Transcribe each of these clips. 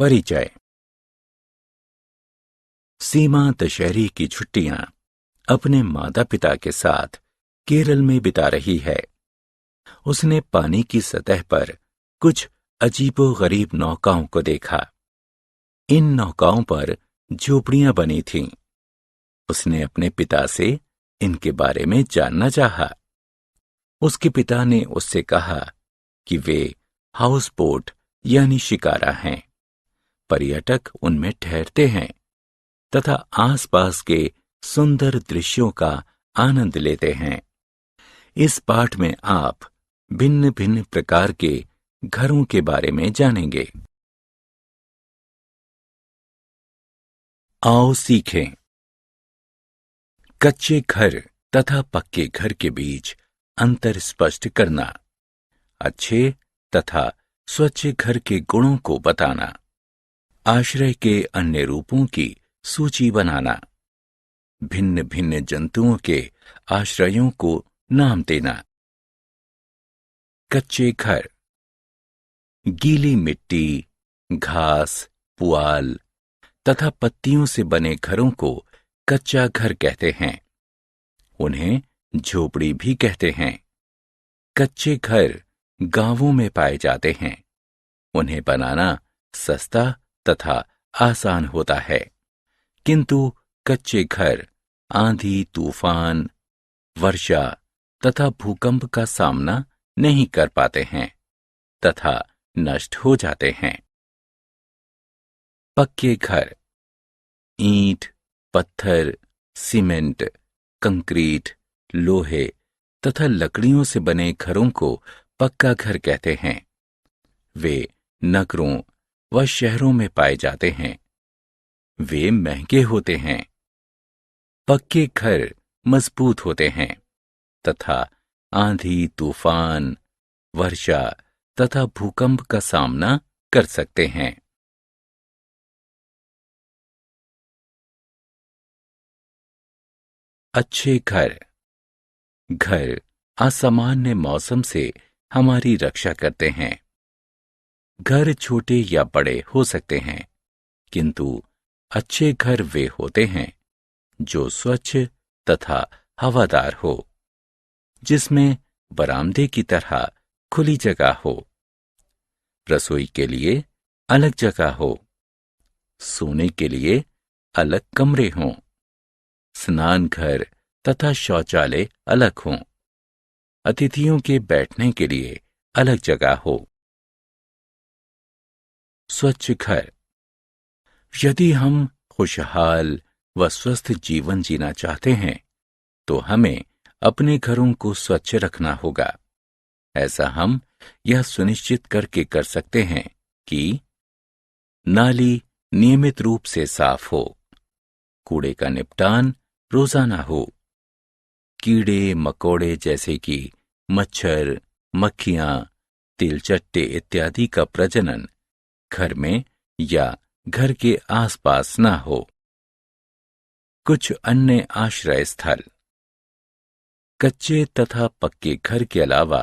परिचय। सीमा दशहरे की छुट्टियां अपने माता पिता के साथ केरल में बिता रही है। उसने पानी की सतह पर कुछ अजीबोगरीब नौकाओं को देखा। इन नौकाओं पर झोपड़ियां बनी थीं। उसने अपने पिता से इनके बारे में जानना चाहा। उसके पिता ने उससे कहा कि वे हाउस बोट यानी शिकारा हैं। पर्यटक उनमें ठहरते हैं तथा आसपास के सुंदर दृश्यों का आनंद लेते हैं। इस पाठ में आप भिन्न भिन्न प्रकार के घरों के बारे में जानेंगे। आओ सीखें। कच्चे घर तथा पक्के घर के बीच अंतर स्पष्ट करना, अच्छे तथा स्वच्छ घर के गुणों को बताना, आश्रय के अन्य रूपों की सूची बनाना, भिन्न भिन्न जंतुओं के आश्रयों को नाम देना। कच्चे घर। गीली मिट्टी, घास, पुआल तथा पत्तियों से बने घरों को कच्चा घर कहते हैं। उन्हें झोपड़ी भी कहते हैं। कच्चे घर गांवों में पाए जाते हैं। उन्हें बनाना सस्ता तथा आसान होता है, किंतु कच्चे घर आंधी, तूफान, वर्षा तथा भूकंप का सामना नहीं कर पाते हैं तथा नष्ट हो जाते हैं। पक्के घर। ईंट, पत्थर, सीमेंट, कंक्रीट, लोहे तथा लकड़ियों से बने घरों को पक्का घर कहते हैं। वे नगरों व शहरों में पाए जाते हैं। वे महंगे होते हैं। पक्के घर मजबूत होते हैं तथा आंधी, तूफान, वर्षा तथा भूकंप का सामना कर सकते हैं। अच्छे घर। घर असामान्य मौसम से हमारी रक्षा करते हैं। घर छोटे या बड़े हो सकते हैं, किंतु अच्छे घर वे होते हैं जो स्वच्छ तथा हवादार हो, जिसमें बरामदे की तरह खुली जगह हो, रसोई के लिए अलग जगह हो, सोने के लिए अलग कमरे हों, स्नान घर तथा शौचालय अलग हों, अतिथियों के बैठने के लिए अलग जगह हो। स्वच्छ घर। यदि हम खुशहाल व स्वस्थ जीवन जीना चाहते हैं तो हमें अपने घरों को स्वच्छ रखना होगा। ऐसा हम यह सुनिश्चित करके कर सकते हैं कि नाली नियमित रूप से साफ हो, कूड़े का निपटान रोजाना हो, कीड़े मकोड़े जैसे कि मच्छर, मक्खियां, तिलचट्टे इत्यादि का प्रजनन घर में या घर के आसपास ना हो। कुछ अन्य आश्रय स्थल। कच्चे तथा पक्के घर के अलावा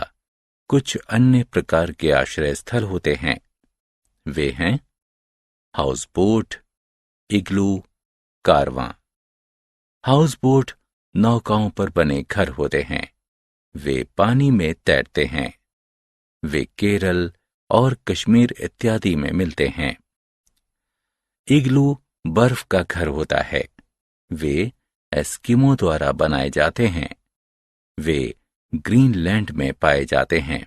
कुछ अन्य प्रकार के आश्रय स्थल होते हैं। वे हैं हाउस बोट, इग्लू, कारवां। हाउस बोट नौकाओं पर बने घर होते हैं। वे पानी में तैरते हैं। वे केरल और कश्मीर इत्यादि में मिलते हैं। इग्लू बर्फ का घर होता है। वे एस्किमो द्वारा बनाए जाते हैं। वे ग्रीनलैंड में पाए जाते हैं।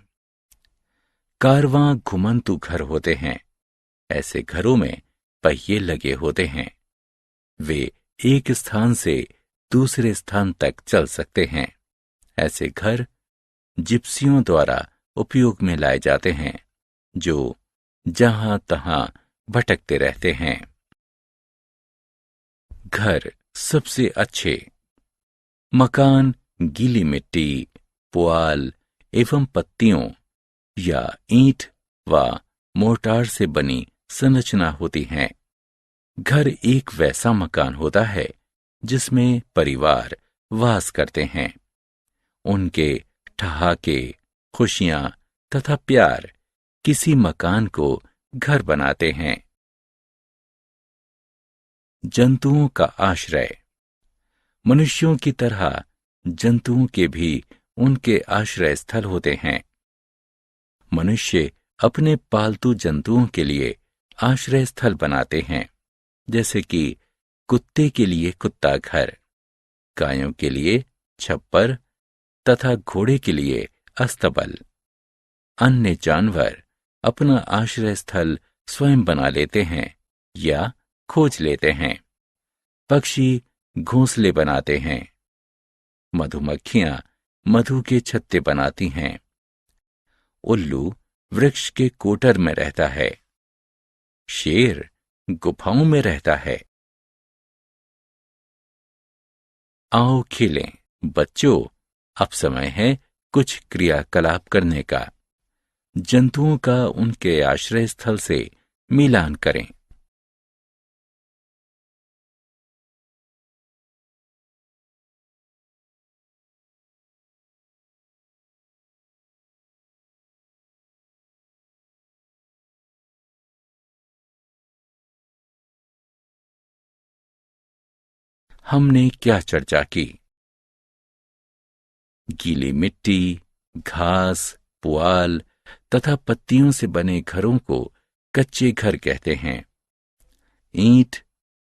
कारवां घुमंतू घर होते हैं। ऐसे घरों में पहिए लगे होते हैं। वे एक स्थान से दूसरे स्थान तक चल सकते हैं। ऐसे घर जिप्सियों द्वारा उपयोग में लाए जाते हैं, जो जहां तहां भटकते रहते हैं। घर सबसे अच्छे। मकान गीली मिट्टी, पुआल एवं पत्तियों या ईंट व मोर्टार से बनी संरचना होती हैं। घर एक वैसा मकान होता है जिसमें परिवार वास करते हैं। उनके ठहाके, खुशियां तथा प्यार किसी मकान को घर बनाते हैं। जंतुओं का आश्रय। मनुष्यों की तरह जंतुओं के भी उनके आश्रय स्थल होते हैं। मनुष्य अपने पालतू जंतुओं के लिए आश्रय स्थल बनाते हैं, जैसे कि कुत्ते के लिए कुत्ता घर, गायों के लिए छप्पर तथा घोड़े के लिए अस्तबल। अन्य जानवर अपना आश्रय स्थल स्वयं बना लेते हैं या खोज लेते हैं। पक्षी घोंसले बनाते हैं। मधुमक्खियां मधु के छत्ते बनाती हैं। उल्लू वृक्ष के कोटर में रहता है। शेर गुफाओं में रहता है। आओ खेलें बच्चों, अब समय है कुछ क्रियाकलाप करने का। जंतुओं का उनके आश्रय स्थल से मिलान करें। हमने क्या चर्चा की? गीली मिट्टी, घास, पुआल तथा पत्तियों से बने घरों को कच्चे घर कहते हैं। ईंट,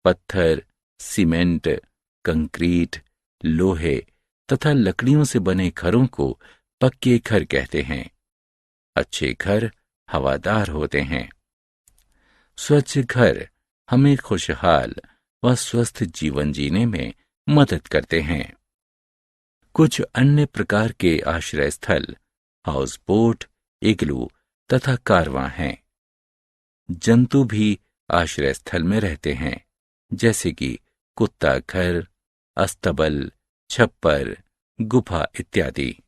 पत्थर, सीमेंट, कंक्रीट, लोहे तथा लकड़ियों से बने घरों को पक्के घर कहते हैं। अच्छे घर हवादार होते हैं। स्वच्छ घर हमें खुशहाल व स्वस्थ जीवन जीने में मदद करते हैं। कुछ अन्य प्रकार के आश्रय स्थल हाउस बोट, इग्लू तथा कारवां हैं। जंतु भी आश्रय स्थल में रहते हैं, जैसे कि कुत्ता घर, अस्तबल, छप्पर, गुफा इत्यादि।